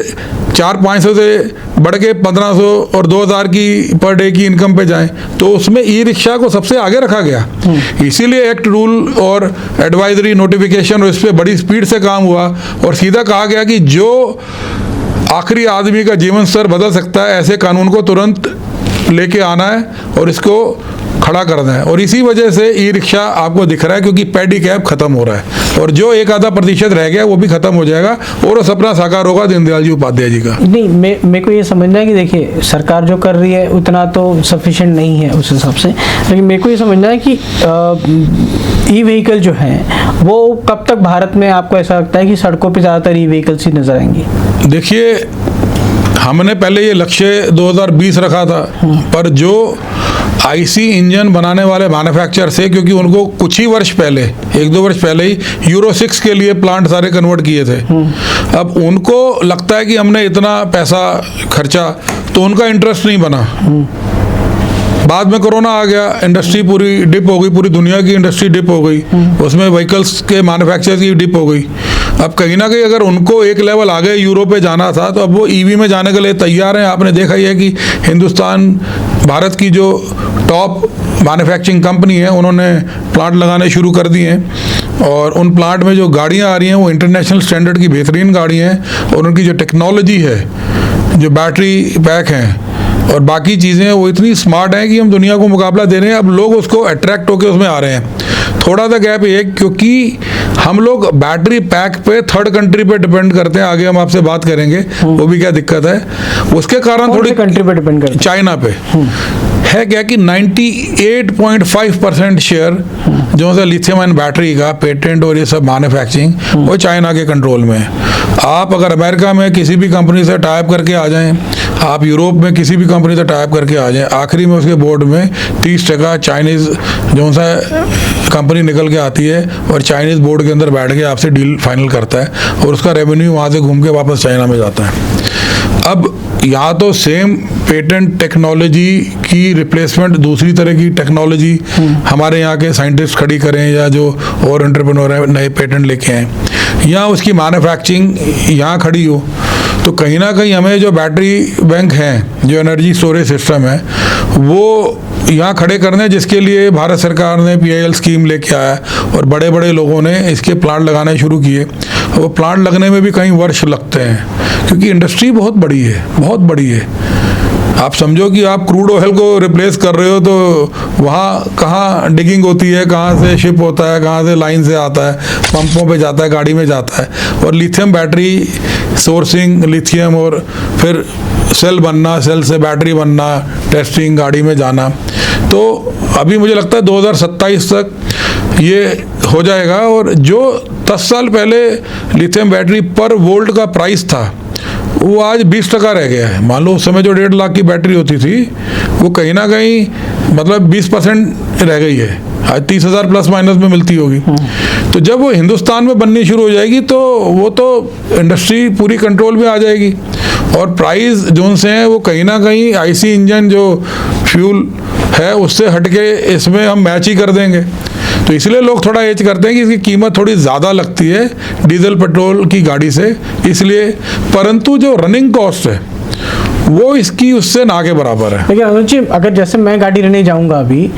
400-500 से बढ़ के 1500 और 2000 की पर डे की इनकम पे जाएं, तो उसमें ई रिक्शा को सबसे आगे रखा गया। इसीलिए एक्ट, रूल और एडवाइजरी नोटिफिकेशन और इस पर बड़ी स्पीड से काम हुआ, और सीधा कहा गया कि जो आखिरी आदमी का जीवन स्तर बदल सकता है ऐसे कानून को तुरंत लेके आना है और इसको खड़ा करना है। और इसी वजह से ई रिक्शा आपको दिख रहा है, क्योंकि पैडी कैप खत्म हो रहा है, और जो 1-आधा% रह गया वो भी खत्म हो जाएगा, और वो सपना साकार होगा दीनदयाल जी उपाध्याय जी का। नहीं, मेरे को ये समझना है कि देखिए सरकार जो कर रही है उतना तो सफिशिएंट नहीं है उस हिसाब से, लेकिन मेरे को ये समझना है कि ई व्हीकल जो है वो कब तक भारत में आपको ऐसा लगता है कि सड़कों पर ज़्यादातर ई व्हीकल्स ही नजर आएंगी? देखिए, हमने पहले ये लक्ष्य 2020 रखा था, पर जो आईसी इंजन बनाने वाले मैन्युफैक्चरर से, क्योंकि उनको कुछ ही वर्ष पहले 1-2 वर्ष पहले ही यूरो 6 के लिए प्लांट सारे कन्वर्ट किए थे। अब उनको लगता है कि हमने इतना पैसा खर्चा, तो उनका इंटरेस्ट नहीं बना। बाद में कोरोना आ गया, इंडस्ट्री पूरी डिप हो गई, पूरी दुनिया की इंडस्ट्री डिप हो गई, उसमें व्हीकल्स के मैन्युफैक्चरर्स की डिप हो गई। अब कहीं ना कहीं अगर उनको एक लेवल आगे यूरोप पे जाना था, तो अब वो ईवी में जाने के लिए तैयार हैं। आपने देखा ही है कि हिंदुस्तान, भारत की जो टॉप मैन्युफैक्चरिंग कंपनी है, उन्होंने प्लांट लगाने शुरू कर दिए हैं, और उन प्लांट में जो गाड़ियाँ आ रही हैं वो इंटरनेशनल स्टैंडर्ड की बेहतरीन गाड़ियाँ हैं, और उनकी जो टेक्नोलॉजी है, जो बैटरी पैक हैं और बाकी चीज़ें, वो इतनी स्मार्ट हैं कि हम दुनिया को मुकाबला दे रहे हैं। अब लोग उसको अट्रैक्ट होकर उसमें आ रहे हैं। थोड़ा सा गैप ये, क्योंकि हम लोग बैटरी पैक पे थर्ड कंट्री पे डिपेंड करते हैं। आगे हम आपसे बात करेंगे वो भी क्या दिक्कत है, उसके कारण थोड़ी कंट्री पे डिपेंड करते हैं। चाइना पे है क्या कि 98.5% शेयर जो है लिथियम आयन बैटरी का पेटेंट और ये सब मैन्युफैक्चरिंग वो चाइना के कंट्रोल में है। आप अगर अमेरिका में किसी भी कंपनी से टाइप करके आ जाएं, आप यूरोप में किसी भी कंपनी से टाइप करके आ जाएं, आखिरी में उसके बोर्ड में 30% चाइनीज़ जो सा कंपनी निकल के आती है, और चाइनीज़ बोर्ड के अंदर बैठ के आपसे डील फाइनल करता है, और उसका रेवेन्यू वहाँ से घूम के वापस चाइना में जाता है। अब या तो सेम पेटेंट टेक्नोलॉजी की रिप्लेसमेंट दूसरी तरह की टेक्नोलॉजी हमारे यहाँ के साइंटिस्ट खड़ी करें, या जो और एंटरप्रेन्योर है नए पेटेंट लेके आएँ, या उसकी मैन्युफैक्चरिंग यहाँ खड़ी हो। तो कहीं ना कहीं हमें जो बैटरी बैंक हैं, जो एनर्जी स्टोरेज सिस्टम है, वो यहाँ खड़े करने, जिसके लिए भारत सरकार ने PIL स्कीम लेके आया, और बड़े बड़े लोगों ने इसके प्लांट लगाने शुरू किए। वो प्लांट लगने में भी कई वर्ष लगते हैं, क्योंकि इंडस्ट्री बहुत बड़ी है, बहुत बड़ी है। आप समझो कि आप क्रूड ऑयल को रिप्लेस कर रहे हो, तो वहाँ कहाँ डिगिंग होती है, कहाँ से शिप होता है, कहाँ से लाइन से आता है, पंपों पे जाता है, गाड़ी में जाता है। और लिथियम बैटरी सोर्सिंग, लिथियम, और फिर सेल बनना, सेल से बैटरी बनना, टेस्टिंग, गाड़ी में जाना। तो अभी मुझे लगता है 2027 तक ये हो जाएगा। और जो 10 साल पहले लिथियम बैटरी पर वोल्ट का प्राइस था, वो आज 20% रह गया है। मान लो उस समय जो 1.5 लाख की बैटरी होती थी, वो कहीं ना कहीं मतलब 20% रह गई है। आज 30,000 प्लस माइनस में मिलती होगी। तो जब वो हिंदुस्तान में बननी शुरू हो जाएगी, तो वो तो इंडस्ट्री पूरी कंट्रोल में आ जाएगी। और प्राइस जोन से हैं वो कहीं ना कहीं आईसी इंजन जो फ्यूल है उससे हटके इसमें हम मैच ही कर देंगे। तो इसलिए लोग थोड़ा एज करते हैं कि इसकी कीमत थोड़ी ज़्यादा लगती है डीजल पेट्रोल की गाड़ी से, इसलिए। परंतु जो रनिंग कॉस्ट है वो इसकी उससे ना के बराबर है। लेकिन अनुज जी, अगर जैसे मैं गाड़ी लेने जाऊंगा अभी,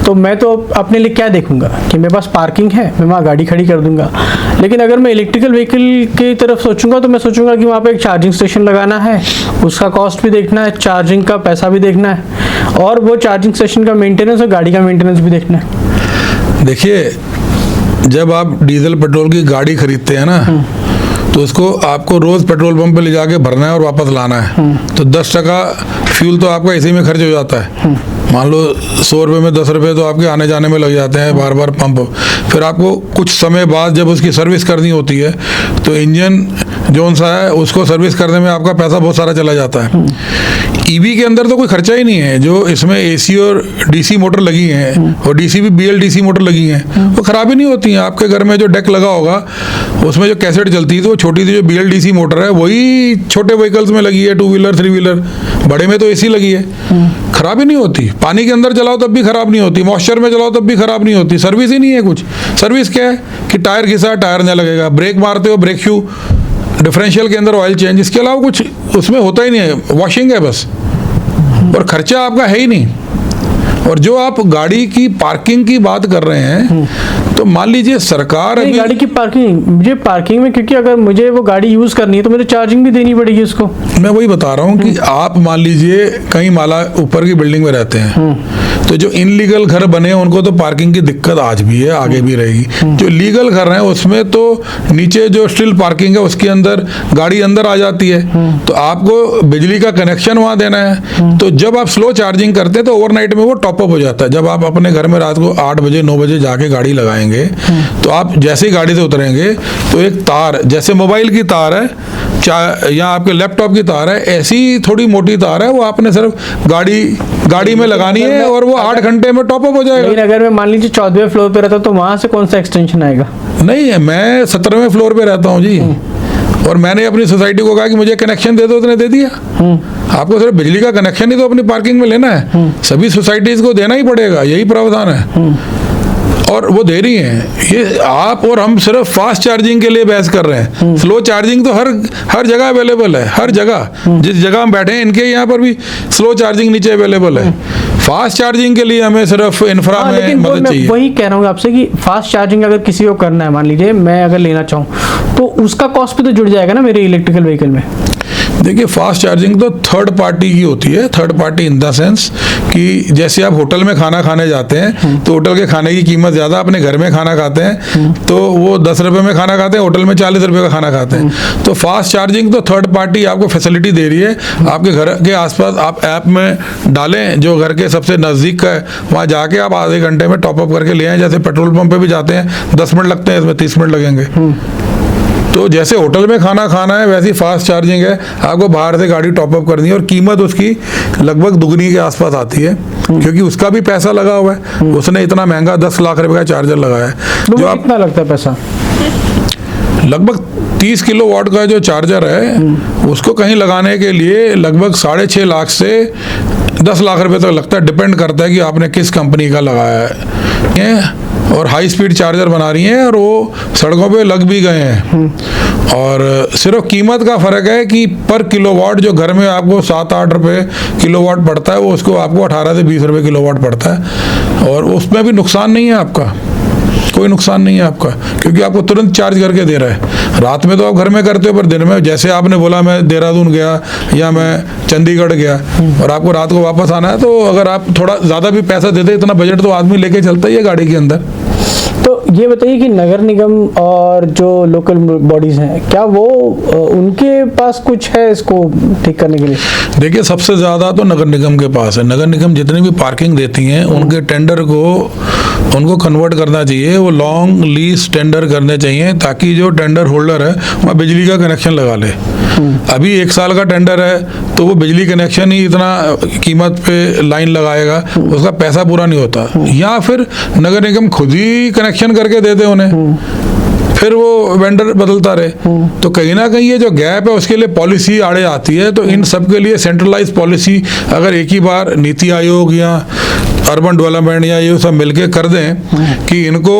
तो मैं तो अपने लिए क्या देखूंगा कि मेरे पास पार्किंग है, मैं वहाँ गाड़ी खड़ी कर दूंगा। लेकिन अगर मैं इलेक्ट्रिकल व्हीकल की तरफ सोचूंगा, तो मैं सोचूंगा कि वहाँ पे एक चार्जिंग स्टेशन लगाना है, उसका कॉस्ट भी देखना है, चार्जिंग का पैसा भी देखना है, और वो चार्जिंग स्टेशन का मेंटेनेंस और गाड़ी का मेंटेनेंस भी देखना है। देखिए, जब आप डीजल पेट्रोल की गाड़ी खरीदते हैं ना, तो उसको आपको रोज़ पेट्रोल पंप पे ले जाके भरना है और वापस लाना है। तो 10% फ्यूल तो आपका इसी में खर्च हो जाता है। मान लो 100 रुपये में 10 रुपये तो आपके आने जाने में लग जाते हैं, बार बार पंप। फिर आपको कुछ समय बाद जब उसकी सर्विस करनी होती है, तो इंजन जोन सा है उसको सर्विस करने में आपका पैसा बहुत सारा चला जाता है। ईवी के अंदर तो कोई खर्चा ही नहीं है। जो इसमें एसी और डीसी मोटर लगी हैं, और डीसी भी BLDC मोटर लगी हैं, वो ख़राब ही नहीं होती हैं। आपके घर में जो डेक लगा होगा उसमें जो कैसेट चलती है, तो वो छोटी सी जो BLDC मोटर है वही छोटे व्हीकल्स में लगी है, 2 व्हीलर 3 व्हीलर। बड़े में तो एसी लगी है, ख़राब ही नहीं होती। पानी के अंदर चलाओ तब भी ख़राब नहीं होती, मॉइस्चर में चलाओ तब भी ख़राब नहीं होती। सर्विस ही नहीं है कुछ। सर्विस क्या है कि टायर घिसा, टायर नया लगेगा, ब्रेक मारते हो, ब्रेक शू, डिफरेंशियल के अंदर ऑयल चेंज, इसके अलावा कुछ उसमें होता ही नहीं है, वॉशिंग है बस। और खर्चा आपका है ही नहीं। और जो आप गाड़ी की पार्किंग की बात कर रहे हैं, तो मान लीजिए सरकार अभी गाड़ी की पार्किंग, मुझे पार्किंग में, क्योंकि अगर मुझे वो गाड़ी यूज करनी है तो मुझे चार्जिंग भी देनी पड़ेगी उसको। मैं वही बता रहा हूँ कि आप मान लीजिए कहीं माला ऊपर की बिल्डिंग में रहते हैं, तो जो इनलीगल घर बने हैं उनको तो पार्किंग की दिक्कत आज भी है, आगे भी रहेगी। जो लीगल घर हैं उसमें तो नीचे जो स्टिल पार्किंग है उसके अंदर गाड़ी अंदर आ जाती है, तो आपको बिजली का कनेक्शन वहाँ देना है। तो जब आप स्लो चार्जिंग करते हैं तो ओवरनाइट में वो टॉपअप हो जाता है। जब आप अपने घर में रात को 8 बजे 9 बजे जाके गाड़ी लगाएंगे, तो आप जैसे ही गाड़ी से उतरेंगे तो एक तार, जैसे मोबाइल की तार है या आपके लैपटॉप की तार है, ऐसी थोड़ी मोटी तार है, वो आपने सिर्फ गाड़ी में लगानी है और वो 8 घंटे में टॉपअप हो जाएगा। लेकिन अगर मैं मान लीजिए 14वें फ्लोर पे रहता तो वहां से कौन सा एक्सटेंशन आएगा? नहीं है, मैं 17वें फ्लोर पे रहता हूँ जी, और मैंने अपनी सोसाइटी को कहा कि मुझे कनेक्शन दे दो, उसने दे दिया। आपको सिर्फ बिजली का कनेक्शन ही तो अपनी पार्किंग में लेना है, सभी सोसाइटीज को देना ही पड़ेगा, यही प्रावधान है। और वो दे रही हैं। ये आप और हम सिर्फ फास्ट चार्जिंग के लिए बहस कर रहे हैं। स्लो चार्जिंग तो हर जगह अवेलेबल है, हर जगह। जिस जगह हम बैठे हैं इनके यहाँ पर भी स्लो चार्जिंग नीचे अवेलेबल है। फास्ट चार्जिंग के लिए हमें सिर्फ इंफ्रा में मदद चाहिए। वही कह रहा हूँ आपसे कि फास्ट चार्जिंग अगर किसी को करना है, मान लीजिए मैं अगर लेना चाहूँ, तो उसका कॉस्ट भी तो जुड़ जाएगा ना मेरे इलेक्ट्रिकल व्हीकल में। देखिए, फास्ट चार्जिंग तो थर्ड पार्टी की होती है। Third party in the sense कि जैसे आप होटल में खाना खाने जाते हैं, तो होटल के खाने की कीमत ज़्यादा, अपने घर में खाना खाते हैं तो वो 10 रुपये में खाना खाते हैं, होटल में 40 रुपये का खाना खाते हैं। तो फास्ट चार्जिंग तो थर्ड पार्टी आपको फैसिलिटी दे रही है। आपके घर के आसपास आप ऐप में डालें, जो घर के सबसे नज़दीक का है, वहाँ जाके आप आधे घंटे में टॉपअप करके ले आएँ। जैसे पेट्रोल पंप पे भी जाते हैं 10 मिनट लगते हैं, इसमें 30 मिनट लगेंगे। तो जैसे होटल में खाना खाना है वैसी फास्ट चार्जिंग है। आपको बाहर से गाड़ी टॉपअप करनी है और कीमत उसकी लगभग दुगनी के आसपास आती है, क्योंकि उसका भी पैसा लगा हुआ है। उसने इतना महंगा 10 लाख रुपए का चार्जर लगाया है। जो कितना लगता है पैसा? लगभग 30 किलोवाट का जो चार्जर है उसको कहीं लगाने के लिए लगभग 6.5 लाख से 10 लाख रुपए तक लगता है। डिपेंड करता है कि आपने किस कंपनी का लगाया है। और हाई स्पीड चार्जर बना रही हैं और वो सड़कों पे लग भी गए हैं। और सिर्फ कीमत का फ़र्क है कि पर किलोवाट जो घर में आपको 7-8 रुपये किलोवाट पड़ता है, वो उसको आपको 18 से 20 रुपये किलोवाट पड़ता है। और उसमें भी नुकसान नहीं है आपका, कोई नुकसान नहीं है आपका, क्योंकि आपको तुरंत चार्ज करके दे रहा है। रात में तो आप घर में करते हो, पर दिन में जैसे आपने बोला मैं देहरादून गया या मैं चंडीगढ़ गया और आपको रात को वापस आना है, तो अगर आप थोड़ा ज़्यादा भी पैसा देते, इतना बजट तो आदमी लेके चलता ही है गाड़ी के अंदर। तो ये बताइए कि नगर निगम और जो लोकल बॉडीज हैं, क्या वो उनके पास कुछ है इसको ठीक करने के लिए? देखिए, सबसे ज़्यादा तो नगर निगम के पास है। नगर निगम जितनी भी पार्किंग देती हैं, उनके टेंडर को उनको कन्वर्ट करना चाहिए, वो लॉन्ग लीज टेंडर करने चाहिए, ताकि जो टेंडर होल्डर है वह बिजली का कनेक्शन लगा ले। अभी 1 साल का टेंडर है तो वो बिजली कनेक्शन ही इतना कीमत पे लाइन लगाएगा, उसका पैसा पूरा नहीं होता। या फिर नगर निगम खुद ही कनेक्शन करके देते उन्हें, फिर वो वेंडर बदलता रहे। तो कहीं ना कहीं ये जो गैप है उसके लिए पॉलिसी आड़े आती है। तो इन सब के लिए सेंट्रलाइज पॉलिसी अगर एक ही बार नीति आयोग या अर्बन डेवलपमेंट या ये सब मिलके कर दें कि इनको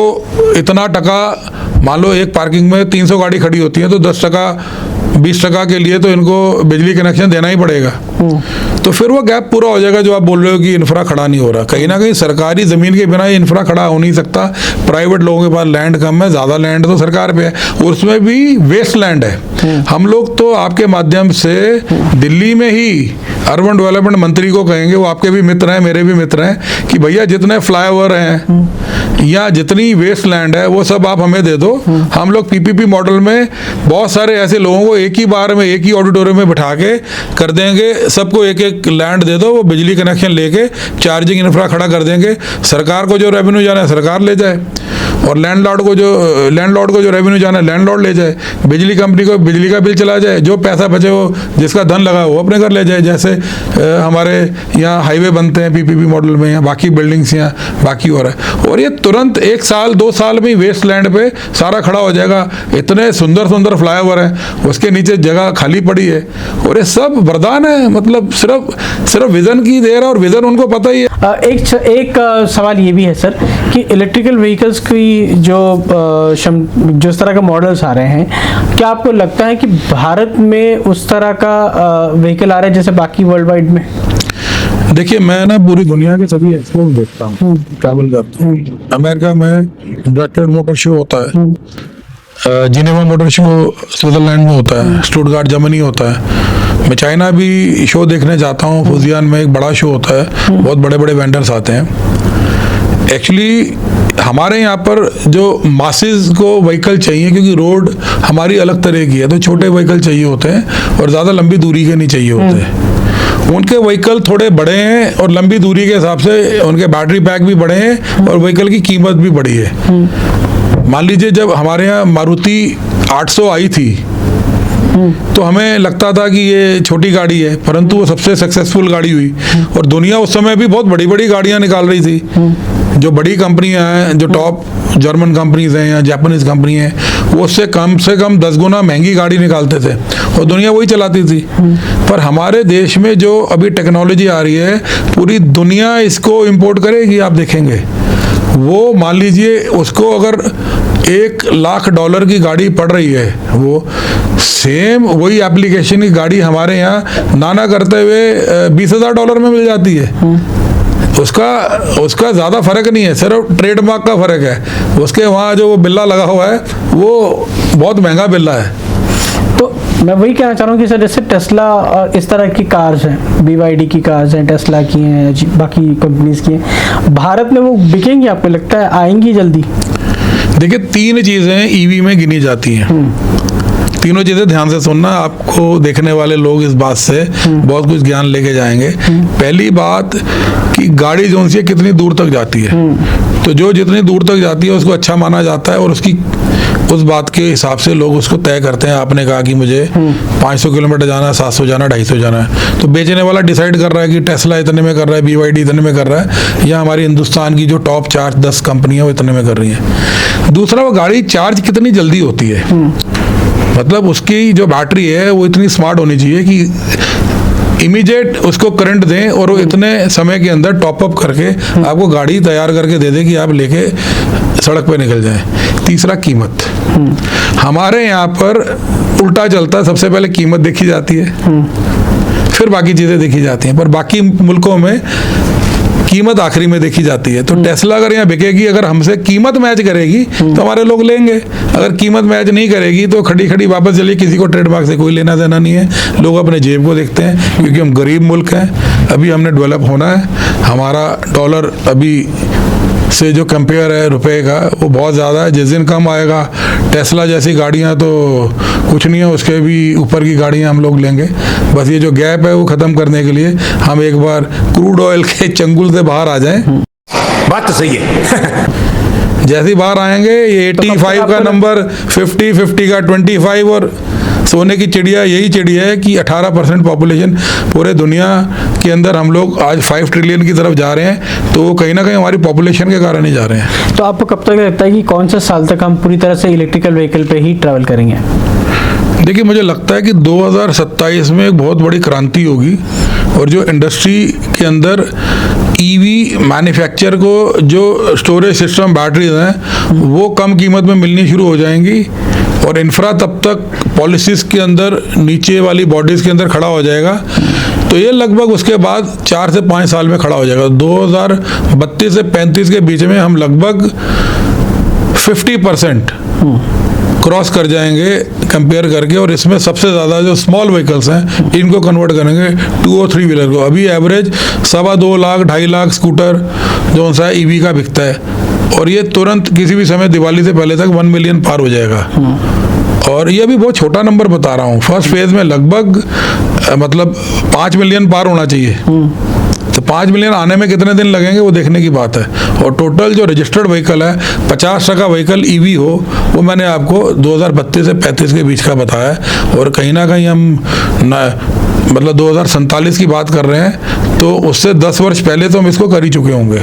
इतना टका, मान लो एक पार्किंग में 300 गाड़ी खड़ी होती है, तो 10% के लिए तो इनको बिजली कनेक्शन देना ही पड़ेगा। तो फिर वो गैप पूरा हो जाएगा जो आप बोल रहे हो कि इंफ्रा खड़ा नहीं हो रहा। कहीं ना कहीं सरकारी ज़मीन के बिना ये इंफ्रा खड़ा हो नहीं सकता। प्राइवेट लोगों के पास लैंड कम है, ज़्यादा लैंड तो सरकार पे है, और उसमें भी वेस्ट लैंड है। हम लोग तो आपके माध्यम से दिल्ली में ही अर्बन डेवलपमेंट मंत्री को कहेंगे, वो आपके भी मित्र हैं, मेरे भी मित्र हैं, कि भैया जितने फ्लाईओवर हैं या जितनी वेस्ट लैंड है वो सब आप हमें दे दो। हम लोग पीपीपी मॉडल में बहुत सारे ऐसे लोगों को एक ही बार में एक ही ऑडिटोरियम में बिठा के कर देंगे, सबको एक एक लैंड दे दो, वो बिजली कनेक्शन लेके चार्जिंग इंफ्रा खड़ा कर देंगे। सरकार को जो रेवेन्यू जाना है सरकार ले जाए, और लैंडलॉर्ड को जो रेवेन्यू जाना है लैंडलॉर्ड ले जाए, बिजली कंपनी को बिजली का बिल चला जाए, जो पैसा बचे वो जिसका धन लगा वो अपने घर ले जाए। जैसे हमारे यहाँ हाईवे बनते हैं पीपीपी मॉडल में, या बाकी बिल्डिंग्स यहाँ बाकी हो रहा है, और ये तुरंत 1 साल 2 साल में वेस्ट लैंड पे सारा खड़ा हो जाएगा। इतने सुंदर सुंदर फ्लाईओवर हैं, उसके नीचे जगह खाली पड़ी है, और ये सब वरदान है। मतलब सिर्फ विजन की देर है, और विजन उनको पता ही है। एक सवाल ये भी है सर कि इलेक्ट्रिकल व्हीकल्स की जो इस तरह के मॉडल्स आ रहे हैं, क्या आपको लगता है कि भारत में उस तरह का व्हीकल आ रहा है जैसे बाकी वर्ल्ड वाइड में? देखिए, मैं ना पूरी दुनिया के सभी एक्सपो देखता हूँ, ट्रैवल करता हूँ। अमेरिका में इंडस्ट्रियल मोटर शो होता है, जिनेवा मोटर शो स्विट्जरलैंड में होता है, स्टुटगार्ट जर्मनी होता है। मैं चाइना भी शो देखने जाता हूँ, फुजियान में एक बड़ा शो होता है, बहुत बड़े बड़े वेंडर्स आते हैं। एक्चुअली हमारे यहाँ पर जो मासेस को व्हीकल चाहिए, क्योंकि रोड हमारी अलग तरह की है, तो छोटे व्हीकल चाहिए होते हैं और ज़्यादा लंबी दूरी के नहीं चाहिए होते हैं। उनके व्हीकल थोड़े बड़े हैं और लंबी दूरी के हिसाब से उनके बैटरी पैक भी बड़े हैं और व्हीकल की कीमत भी बड़ी है। मान लीजिए जब हमारे यहाँ मारुति 800 आई थी तो हमें लगता था कि ये छोटी गाड़ी है, परंतु वो सबसे सक्सेसफुल गाड़ी हुई, और दुनिया उस समय भी बहुत बड़ी बड़ी गाड़ियाँ निकाल रही थी। जो बड़ी कंपनियां हैं, जो टॉप जर्मन कंपनीज हैं या जापानीज कंपनी हैं, वो उससे कम से कम 10 गुना महंगी गाड़ी निकालते थे और दुनिया वही चलाती थी। पर हमारे देश में जो अभी टेक्नोलॉजी आ रही है, पूरी दुनिया इसको इंपोर्ट करेगी। आप देखेंगे वो, मान लीजिए उसको अगर $1,00,000 की गाड़ी पड़ रही है, वो सेम वही एप्लीकेशन की गाड़ी हमारे यहाँ नाना करते हुए $20,000 में मिल जाती है। उसका ज़्यादा फर्क नहीं है, सिर्फ ट्रेडमार्क का फर्क है। उसके वहाँ जो वो बिल्ला लगा हुआ है वो बहुत महंगा बिल्ला है। तो मैं वही कहना चाह रहा हूँ कि सर जैसे टेस्ला और इस तरह की कार्स हैं, BYD की कार्स हैं, टेस्ला की हैं, बाकी कंपनीज की हैं, भारत में वो बिकेंगी? आपको लगता है आएंगी जल्दी? देखिए, 3 चीज़ें ईवी में गिनी जाती हैं। तीनों चीज़ें ध्यान से सुनना, आपको देखने वाले लोग इस बात से बहुत कुछ ज्ञान लेके जाएंगे। पहली बात कि गाड़ी जो सी कितनी दूर तक जाती है, तो जो जितनी दूर तक जाती है उसको अच्छा माना जाता है, और उस बात के हिसाब से लोग उसको तय करते हैं। आपने कहा कि मुझे 500 किलोमीटर जाना है, 700 जाना है, 250 जाना है, तो बेचने वाला डिसाइड कर रहा है कि टेस्ला इतने में कर रहा है, BYD इतने में कर रहा है, या हमारी हिंदुस्तान की जो टॉप 4-10 कंपनियां वो इतने में कर रही हैं। दूसरा, वो गाड़ी चार्ज कितनी जल्दी होती है, मतलब उसकी जो बैटरी है वो इतनी स्मार्ट होनी चाहिए कि इमीडिएट उसको करंट दें और वो इतने समय के अंदर टॉप अप करके आपको गाड़ी तैयार करके दे दे कि आप लेके सड़क पे निकल जाएं। तीसरा, कीमत। हमारे यहाँ पर उल्टा चलता है, सबसे पहले कीमत देखी जाती है, फिर बाकी चीज़ें देखी जाती हैं। पर बाकी मुल्कों में कीमत आखिरी में देखी जाती है। तो टेस्ला अगर यहाँ बिकेगी, अगर हमसे कीमत मैच करेगी तो हमारे लोग लेंगे, अगर कीमत मैच नहीं करेगी तो खड़ी खड़ी वापस चलिए, किसी को ट्रेडमार्क से कोई लेना देना नहीं है। लोग अपने जेब को देखते हैं, क्योंकि हम गरीब मुल्क हैं, अभी हमने डेवलप होना है। हमारा डॉलर अभी से जो कंपेयर है रुपए का, वो बहुत ज़्यादा है। जिस दिन कम आएगा, टेस्ला जैसी गाड़ियाँ तो कुछ नहीं है, उसके भी ऊपर की गाड़ियाँ हम लोग लेंगे। बस ये जो गैप है वो ख़त्म करने के लिए हम एक बार क्रूड ऑयल के चंगुल से बाहर आ जाएं। बात तो सही है। जैसे ही बाहर आएंगे, ये 85 का नंबर 50 का 25, और सोने की चिड़िया यही चिड़िया है कि 18% पॉपुलेशन पूरे दुनिया के अंदर हम लोग आज 5 ट्रिलियन की तरफ जा रहे हैं। तो कहीं ना कहीं हमारी पॉपुलेशन के कारण ही जा रहे हैं। तो आपको कब तक लगता है कि कौन सा साल तक हम पूरी तरह से इलेक्ट्रिकल व्हीकल पे ही ट्रैवल करेंगे? देखिए, मुझे लगता है कि 2027 में एक बहुत बड़ी क्रांति होगी, और जो इंडस्ट्री के अंदर ईवी मैन्युफैक्चर को जो स्टोरेज सिस्टम बैटरीज हैं वो कम कीमत में मिलनी शुरू हो जाएंगी, और इंफ्रा तब तक पॉलिसीज़ के अंदर नीचे वाली बॉडीज़ के अंदर खड़ा हो जाएगा। तो ये लगभग उसके बाद 4 से 5 साल में खड़ा हो जाएगा। 2032 से 35 के बीच में हम लगभग 50% क्रॉस कर जाएंगे कंपेयर करके, और इसमें सबसे ज़्यादा जो स्मॉल व्हीकल्स हैं इनको कन्वर्ट करेंगे 2 और 3 व्हीलर को। अभी एवरेज 2.25 लाख 2.5 लाख स्कूटर जो सा ईवी का बिकता है, और ये तुरंत किसी भी समय दिवाली से पहले तक 1 मिलियन पार हो जाएगा। और ये भी बहुत छोटा नंबर बता रहा हूँ, फर्स्ट फेज में लगभग मतलब 5 मिलियन पार होना चाहिए। तो 5 मिलियन आने में कितने दिन लगेंगे वो देखने की बात है। और टोटल जो रजिस्टर्ड व्हीकल है, 50% व्हीकल ईवी हो, वो मैंने आपको 2032 से 35 के बीच का बताया है। और कहीं ना कहीं हम मतलब 2047 की बात कर रहे हैं, तो उससे 10 वर्ष पहले तो हम इसको कर ही चुके होंगे।